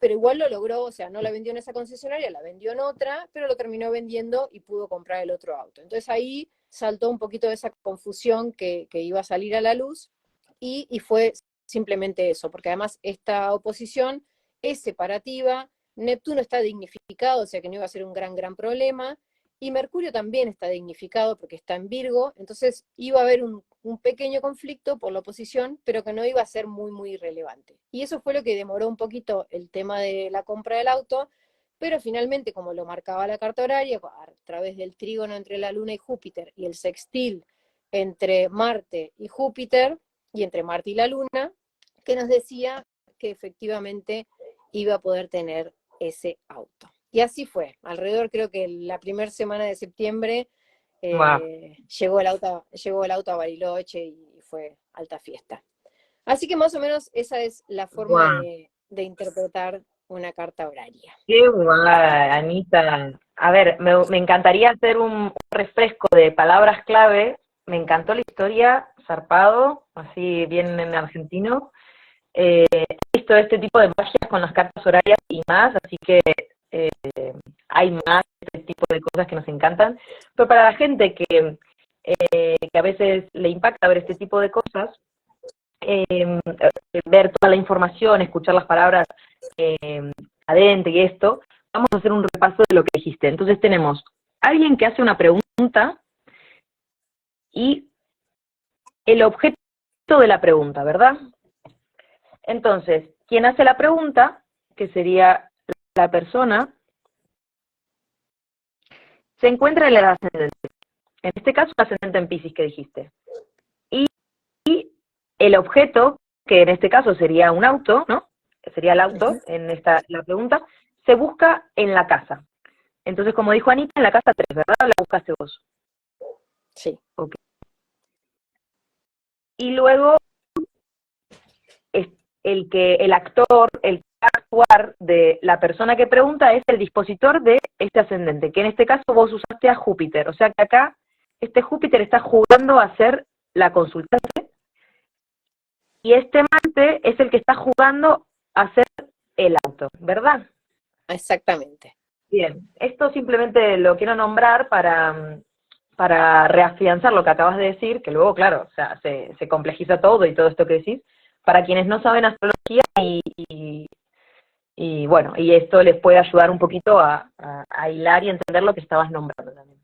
pero igual lo logró, o sea, no la vendió en esa concesionaria, la vendió en otra, pero lo terminó vendiendo y pudo comprar el otro auto. Entonces ahí saltó un poquito de esa confusión que iba a salir a la luz y fue simplemente eso, porque además esta oposición es separativa, Neptuno está dignificado, o sea que no iba a ser un gran problema, y Mercurio también está dignificado porque está en Virgo, entonces iba a haber un pequeño conflicto por la oposición, pero que no iba a ser muy relevante. Y eso fue lo que demoró un poquito el tema de la compra del auto, pero finalmente, como lo marcaba la carta horaria, a través del trígono entre la Luna y Júpiter y el sextil entre Marte y Júpiter, y entre Marte y la Luna, que nos decía que efectivamente iba a poder tener ese auto. Y así fue. Alrededor, creo que la primera semana de septiembre, Wow, llegó el auto a Bariloche y fue alta fiesta. Así que más o menos esa es la forma wow. de interpretar una carta horaria. Qué guay, Anita. A ver, me encantaría hacer un refresco de palabras clave. Me encantó la historia, zarpado, así bien en argentino. He visto este tipo de magias con las cartas horarias y más, así que eh, hay más de este tipo de cosas que nos encantan. Pero para la gente que a veces le impacta ver este tipo de cosas, eh, ver toda la información, escuchar las palabras adentro y esto, vamos a hacer un repaso de lo que dijiste. Entonces tenemos alguien que hace una pregunta y el objeto de la pregunta, ¿verdad? Entonces, quien hace la pregunta, que sería la persona, se encuentra en el ascendente. En este caso, el ascendente en Piscis que dijiste. Y el objeto, que en este caso sería un auto, ¿no? Sería el auto en la pregunta, se busca en la casa. Entonces, como dijo Anita, en la casa 3, ¿verdad? La buscaste vos. Sí. Okay. Y luego, el actor, el actuar de la persona que pregunta es el dispositor de este ascendente, que en este caso vos usaste a Júpiter. O sea que acá, este Júpiter está jugando a ser la consultante y este Marte es el que está jugando a ser el auto, ¿verdad? Exactamente. Bien, esto simplemente lo quiero nombrar para reafianzar lo que acabas de decir, que luego, claro, o sea, se complejiza todo y todo esto que decís, para quienes no saben astrología y bueno, y esto les puede ayudar un poquito a hilar y entender lo que estabas nombrando también.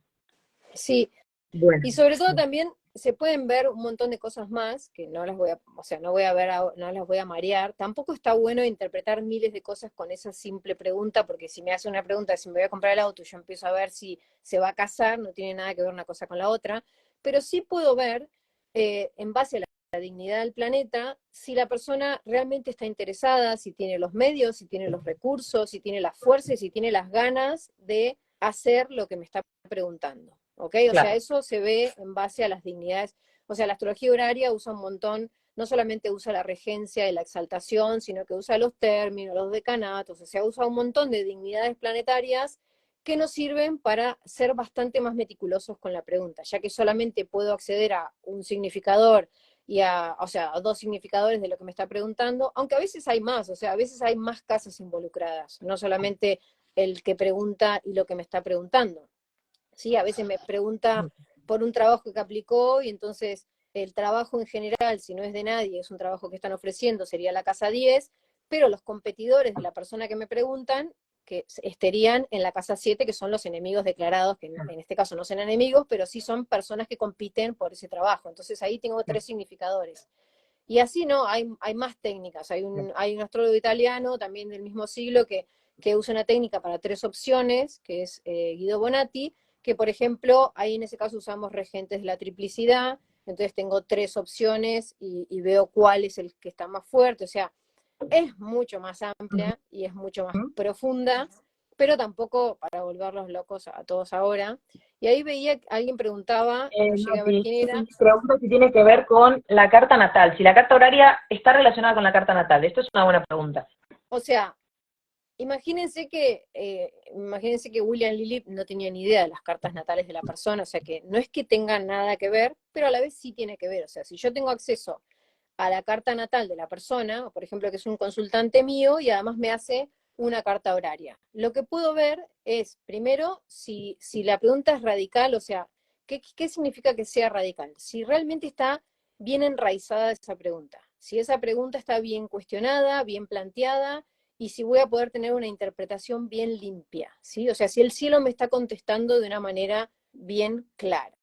Sí, Bueno, y sobre todo también se pueden ver un montón de cosas más que no las voy a, o sea, no voy a ver, no las voy a marear. Tampoco está bueno interpretar miles de cosas con esa simple pregunta, porque si me hace una pregunta de si me voy a comprar el auto, yo empiezo a ver si se va a casar, no tiene nada que ver una cosa con la otra, pero sí puedo ver, en base a la dignidad del planeta, si la persona realmente está interesada, si tiene los medios, si tiene los recursos, si tiene las fuerzas, si tiene las ganas de hacer lo que me está preguntando. ¿Ok? O sea, claro. eso se ve en base a las dignidades. O sea, la astrología horaria usa un montón, no solamente usa la regencia y la exaltación, sino que usa los términos, los decanatos, o sea, usa un montón de dignidades planetarias que nos sirven para ser bastante más meticulosos con la pregunta, ya que solamente puedo acceder a un significador y o sea, a dos significadores de lo que me está preguntando, aunque a veces hay más, o sea, a veces hay más casas involucradas, no solamente el que pregunta y lo que me está preguntando. ¿Sí? A veces me pregunta por un trabajo que aplicó y entonces el trabajo en general, si no es de nadie, es un trabajo que están ofreciendo, sería la casa 10, pero los competidores de la persona que me preguntan, que estarían en la casa 7, que son los enemigos declarados, que en este caso no son enemigos, pero sí son personas que compiten por ese trabajo. Entonces ahí tengo tres significadores. Y así no, hay más técnicas. Hay un astrólogo italiano también del mismo siglo que usa una técnica para tres opciones, que es Guido Bonatti, que por ejemplo, ahí en ese caso usamos regentes de la triplicidad, entonces tengo tres opciones y veo cuál es el que está más fuerte, o sea, es mucho más amplia y es mucho más profunda, pero tampoco para volverlos locos a todos ahora. Y ahí veía, alguien preguntaba, no llegué a ver Nati, quién era. pregunta si tiene que ver con la carta natal, si la carta horaria está relacionada con la carta natal. Esto es una buena pregunta. O sea, imagínense que William Lilly no tenía ni idea de las cartas natales de la persona, o sea que no es que tenga nada que ver, pero a la vez sí tiene que ver. O sea, si yo tengo acceso a la carta natal de la persona, por ejemplo, que es un consultante mío y además me hace una carta horaria. Lo que puedo ver es, primero, si la pregunta es radical, o sea, ¿qué significa que sea radical? Si realmente está bien enraizada esa pregunta, si esa pregunta está bien cuestionada, bien planteada, y si voy a poder tener una interpretación bien limpia, ¿sí? O sea, si el cielo me está contestando de una manera bien clara.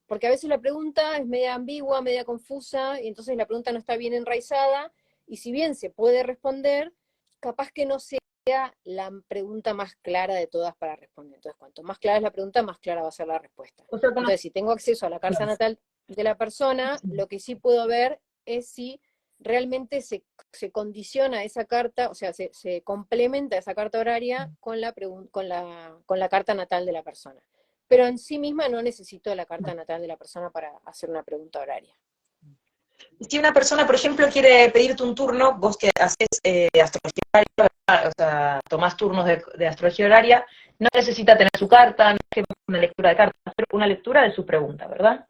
Porque a veces la pregunta es media ambigua, media confusa, y entonces la pregunta no está bien enraizada, y si bien se puede responder, capaz que no sea la pregunta más clara de todas para responder. Entonces, cuanto más clara es la pregunta, más clara va a ser la respuesta. O sea, que no, Entonces, si tengo acceso a la carta natal de la persona, lo que sí puedo ver es si realmente se condiciona esa carta, o sea, se complementa esa carta horaria con la carta natal de la persona. Pero en sí misma no necesito la carta natal de la persona para hacer una pregunta horaria. Si una persona, por ejemplo, quiere pedirte un turno, vos que haces astrología horaria, o sea, tomás turnos de astrología horaria, no necesita tener su carta, no es que una lectura de cartas, pero una lectura de su pregunta, ¿verdad?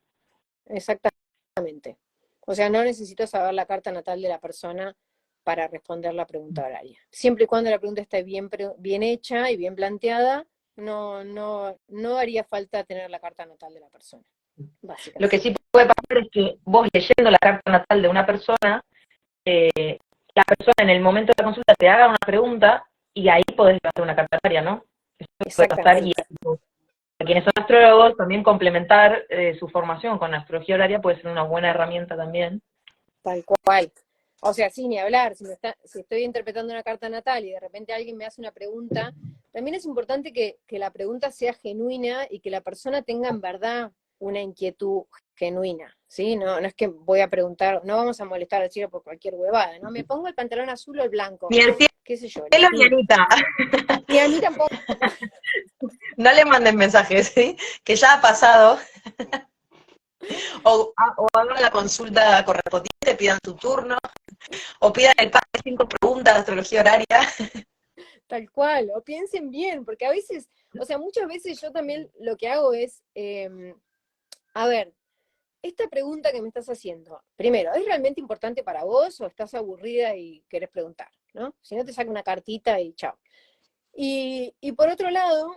Exactamente. O sea, no necesito saber la carta natal de la persona para responder la pregunta horaria. Siempre y cuando la pregunta esté bien hecha y bien planteada, no haría falta tener la carta natal de la persona, Lo que básicamente. sí puede pasar es que vos leyendo la carta natal de una persona, la persona en el momento de la consulta te haga una pregunta y ahí podés hacer una carta horaria, ¿no? Eso puede pasar y Exactamente, a quienes son astrólogos también complementar su formación con la astrología horaria puede ser una buena herramienta también. tal cual. O sea, sin ni hablar, si estoy interpretando una carta natal y de repente alguien me hace una pregunta, también es importante que la pregunta sea genuina y que la persona tenga en verdad una inquietud genuina, ¿sí? No es que voy a preguntar, no vamos a molestar al chico por cualquier huevada, ¿no? Me pongo el pantalón azul o el blanco, Ni el qué sé yo, cielo ni elegí. Anita. Ni a mí tampoco. No le manden mensajes, ¿sí? Que ya ha pasado. O hagan la consulta correspondiente, pidan su turno, o pidan el pack de 5 preguntas de astrología horaria. Tal cual, o piensen bien, porque a veces, o sea, muchas veces yo también lo que hago es, a ver, esta pregunta que me estás haciendo, primero, ¿es realmente importante para vos o estás aburrida y querés preguntar? ¿No? Si no, te saco una cartita y chao. Y por otro lado,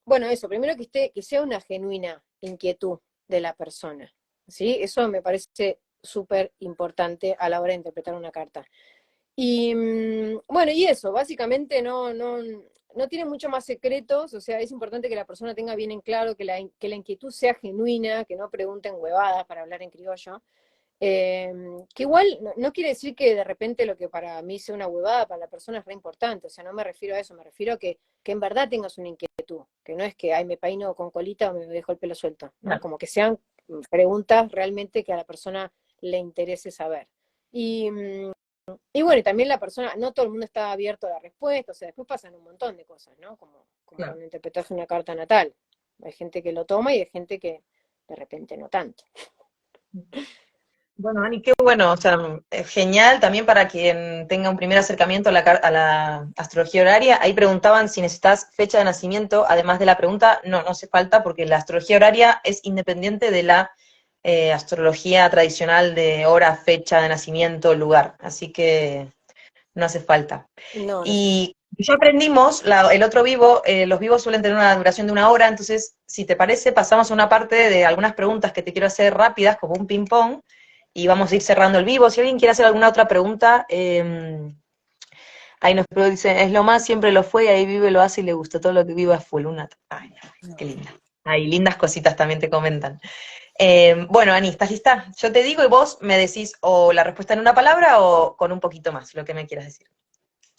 bueno, eso, primero que sea una genuina inquietud de la persona, ¿sí? Eso me parece súper importante a la hora de interpretar una carta. Y bueno, y eso, básicamente no tiene mucho más secretos, o sea, es importante que la persona tenga bien en claro que la inquietud sea genuina, que no pregunten huevadas para hablar en criollo. Que igual no quiere decir que de repente lo que para mí sea una huevada, para la persona es re importante, o sea, no me refiero a eso, me refiero a que en verdad tengas una inquietud, que no es que, ay, me peino con colita o me dejo el pelo suelto, ¿no? No, Como que sean preguntas realmente que a la persona le interese saber. Y, y bueno, y también la persona, no todo el mundo está abierto a la respuesta, o sea, después pasan un montón de cosas, ¿no? Como claro. cuando interpretas una carta natal. Hay gente que lo toma y hay gente que de repente no tanto. Bueno, Ani, qué bueno, o sea, es genial también para quien tenga un primer acercamiento a la astrología horaria. Ahí preguntaban si necesitas fecha de nacimiento, además de la pregunta, no hace falta porque la astrología horaria es independiente de la astrología tradicional de hora, fecha de nacimiento, lugar, así que no hace falta. No, no sé. Y ya aprendimos, el otro vivo, los vivos suelen tener una duración de 1 hora, entonces, si te parece, pasamos a una parte de algunas preguntas que te quiero hacer rápidas, como un ping-pong, y vamos a ir cerrando el vivo. Si alguien quiere hacer alguna otra pregunta, ahí nos dice, es lo más, siempre lo fue, y ahí vive, lo hace y le gusta, todo lo que viva es full. Ay, qué linda. Ay, lindas cositas también te comentan. Bueno, Ani, ¿estás lista? Yo te digo y vos me decís o la respuesta en una palabra o con un poquito más, lo que me quieras decir.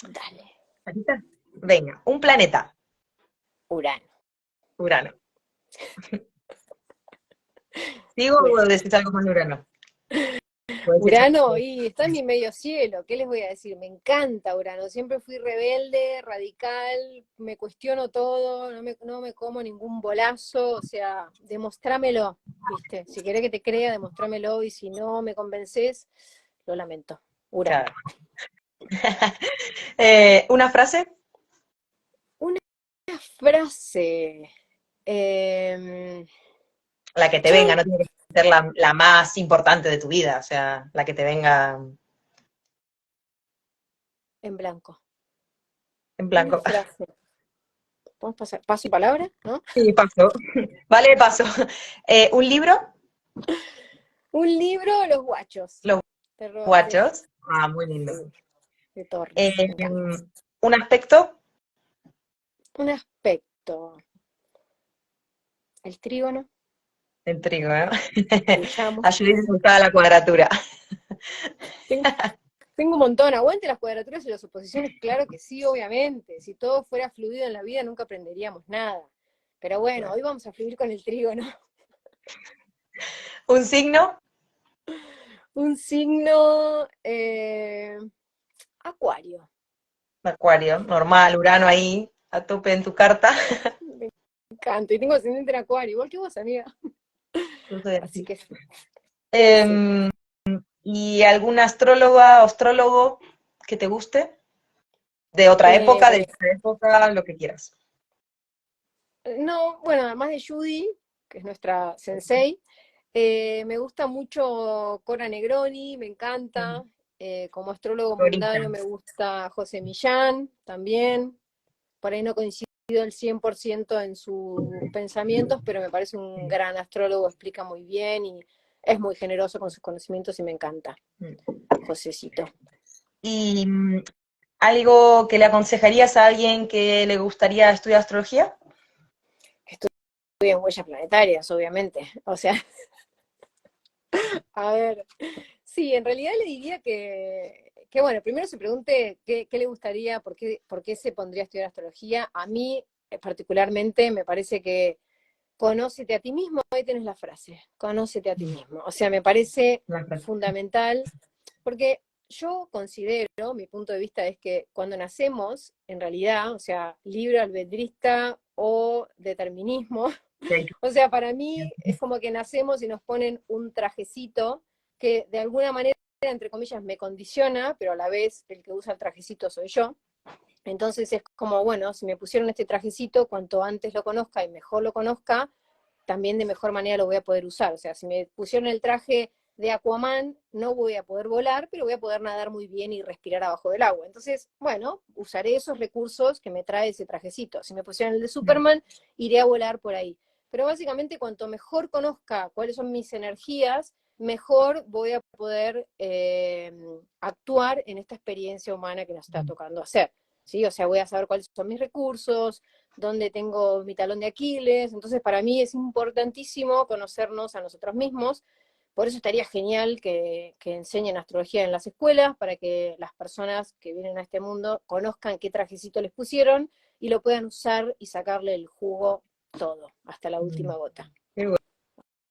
Dale. ¿Estás lista? Venga, un planeta, Urano. Urano. ¿Sigo Bueno, o decís algo más de Urano? Puedes echar- Urano, y está en mi medio cielo, ¿qué les voy a decir? Me encanta Urano, siempre fui rebelde, radical, me cuestiono todo, no me como ningún bolazo, o sea, demostrámelo, ¿viste? Si querés que te crea, demostrámelo, y si no me convences, lo lamento. Urano. Claro. ¿Una frase? Una frase. Eh, La que te venga, yo no tiene que ser la más importante de tu vida, o sea, la que te venga en blanco. en Una blanco. frase. ¿Podemos pasar paso y palabra? ¿No? Sí, paso. Vale, paso. ¿Un libro? Un libro, Los Guachos. Los Terror, guachos. Ah, muy lindo. de Torres, Eh, me encanta. ¿Un aspecto? Un aspecto. El trígono, El trigo, ¿no? le llamo. Ayudé a buscar la cuadratura. Tengo, tengo un montón. Aguante las cuadraturas y las oposiciones, claro que sí, obviamente. Si todo fuera fluido en la vida, nunca aprenderíamos nada. Pero bueno, hoy vamos a fluir con el trígono. ¿Un signo? Un signo Acuario. Acuario, normal, Urano ahí, a tope en tu carta. Me encanta. Y tengo ascendente en Acuario, igual que vos, amiga. Yo soy Así así. que sí. Em, ¿Y algún astróloga o astrólogo que te guste? Eh, De esta época, lo que quieras. no, bueno, además de Judy, que es nuestra sensei, me gusta mucho Cora Negroni, me Mm, encanta. Como astrólogo Bonita. mundano me gusta José Millán también. Por ahí no coincido el 100% en sus pensamientos, pero me parece un gran astrólogo, explica muy bien y es muy generoso con sus conocimientos y me encanta, Mm. Josecito. ¿Y algo que le aconsejarías a alguien que le gustaría estudiar astrología? Estoy en huellas planetarias, obviamente. O sea, a ver, sí, en realidad le diría que bueno, primero se pregunte qué le gustaría, por qué se pondría a estudiar astrología. A mí, particularmente, me parece que conócete a ti mismo, ahí tenés la frase, conócete a ti mismo. O sea, me parece La frase. fundamental, porque yo considero, mi punto de vista es que cuando nacemos, en realidad, o sea, libre albedrista o determinismo, o sea, para mí es como que nacemos y nos ponen un trajecito que de alguna manera, entre comillas, me condiciona, pero a la vez el que usa el trajecito soy yo. Entonces es como, bueno, si me pusieron este trajecito, cuanto antes lo conozca y mejor lo conozca, también de mejor manera lo voy a poder usar. O sea, si me pusieron el traje de Aquaman, no voy a poder volar, pero voy a poder nadar muy bien y respirar abajo del agua. Entonces, bueno, usaré esos recursos que me trae ese trajecito. Si me pusieron el de Superman, iré a volar por ahí. Pero básicamente, cuanto mejor conozca cuáles son mis energías, mejor voy a poder actuar en esta experiencia humana que nos está tocando hacer. ¿Sí? O sea, voy a saber cuáles son mis recursos, dónde tengo mi talón de Aquiles. Entonces, para mí es importantísimo conocernos a nosotros mismos. Por eso estaría genial que enseñen astrología en las escuelas, para que las personas que vienen a este mundo conozcan qué trajecito les pusieron y lo puedan usar y sacarle el jugo todo, hasta la última gota. Qué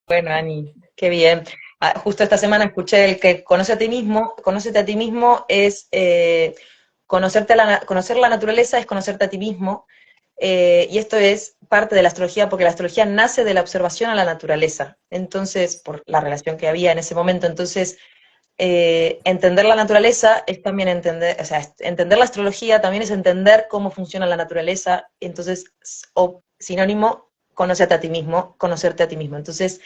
bueno, Ani, qué bien. Ah, justo esta semana escuché el que conócete a ti mismo es conocer la naturaleza es conocerte a ti mismo. Y esto es parte de la astrología, porque la astrología nace de la observación a la naturaleza. Entonces, por la relación que había en ese momento, entonces entender la naturaleza es también entender, o sea, entender la astrología también es entender cómo funciona la naturaleza. Entonces, o sinónimo, conocerte a ti mismo, conocerte a ti mismo. Entonces,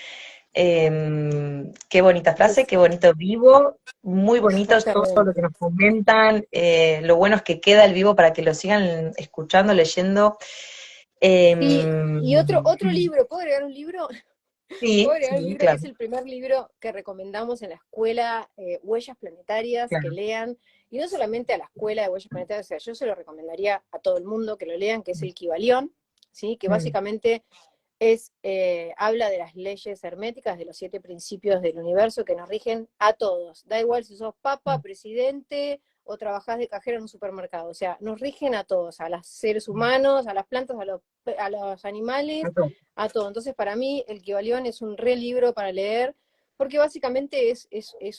qué bonita frase, qué bonito vivo, muy bonitos todo lo que Exactamente. nos comentan. Lo bueno es que queda el vivo para que lo sigan escuchando, leyendo. Y otro Sí, libro, ¿puedo agregar un libro? Puedo agregar un sí, libro que claro, es el primer libro que recomendamos en la escuela, Huellas Planetarias, que claro. lean, y no solamente a la escuela de Huellas Planetarias, o sea, yo se lo recomendaría a todo el mundo que lo lean, que es el Kybalión, ¿sí? Que Mm, básicamente habla de las leyes herméticas, de los 7 principios del universo que nos rigen a todos. Da igual si sos papa, mm, presidente o trabajás de cajero en un supermercado. O sea, nos rigen a todos, a los seres humanos, a las plantas, a los animales, a todo. Entonces, para mí, el Kybalión es un re libro para leer, porque básicamente es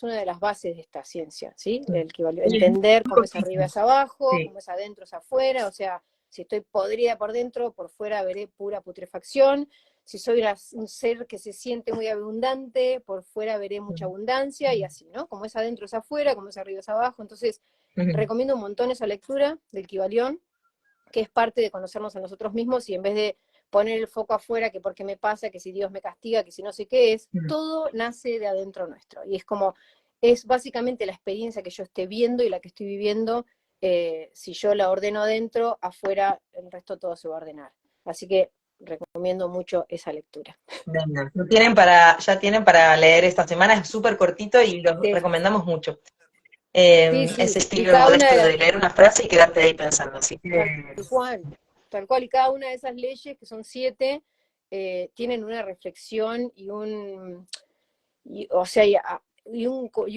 una de las bases de esta ciencia, ¿sí? mm. El Kybalión. Y es muy Entender cómo es cortito, arriba es abajo, sí. cómo es adentro es afuera, o sea, si estoy podrida por dentro, por fuera veré pura putrefacción. Si soy un ser que se siente muy abundante, por fuera veré mucha Mm, abundancia y así, ¿no? Como es adentro es afuera, como es arriba es abajo. Entonces, mm, recomiendo un montón esa lectura del Kybalión, que es parte de conocernos a nosotros mismos y en vez de poner el foco afuera, que porque me pasa, que si Dios me castiga, que si no sé qué es, mm. todo nace de adentro nuestro. Y es como, es básicamente la experiencia que yo esté viendo y la que estoy viviendo. Si yo la ordeno adentro, afuera el resto todo se va a ordenar. Así que recomiendo mucho esa lectura. Venga, ya tienen para leer esta semana, es súper cortito y lo Sí, recomendamos mucho. sí, Ese sí. Y estilo cada de una esto de las, de leer una frase y quedarte ahí pensando. Así tal que, cual, tal cual, y cada una de esas leyes, que son 7, tienen una reflexión o sea, y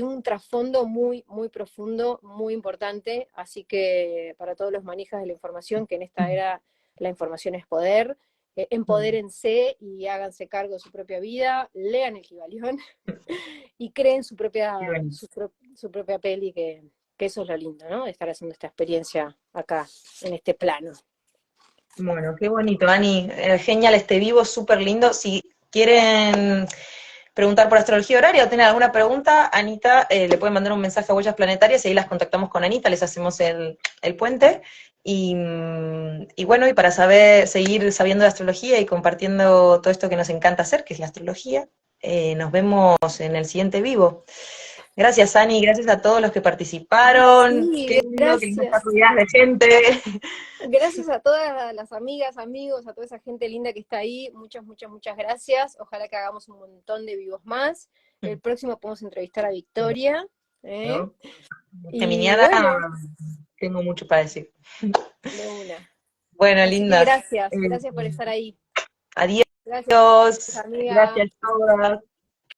un trasfondo muy, muy profundo, muy importante. Así que para todos los manijas de la información, que en esta era la información es poder, Mm. empodérense y háganse cargo de su propia vida, lean el Kybalión y creen Qué bueno. su propia peli, que eso es lo lindo, ¿no? De estar haciendo esta experiencia acá, en este plano. Bueno, qué bonito, Ani. Genial este vivo, súper lindo. Si quieren preguntar por astrología horaria o tienen alguna pregunta, Anita, le pueden mandar un mensaje a Huellas Planetarias y ahí las contactamos con Anita, les hacemos el puente. Y bueno, y para saber, seguir sabiendo de astrología y compartiendo todo esto que nos encanta hacer, que es la astrología, nos vemos en el siguiente vivo. Gracias, Ani, gracias a todos los que participaron. Qué Sí, lindo que linda estar gracias. rodeadas de gente. Gracias a todas las amigas, amigos, a toda esa gente linda que está ahí. Muchas, muchas, muchas gracias. Ojalá que hagamos un montón de vivos más. El próximo podemos entrevistar a Victoria. ¿Eh? ¿No? Y Geminiana, bueno, tengo mucho para decir. de una. Bueno, Así que lindas. gracias, gracias por estar ahí. Adiós. Gracias, amiga. Gracias a todas.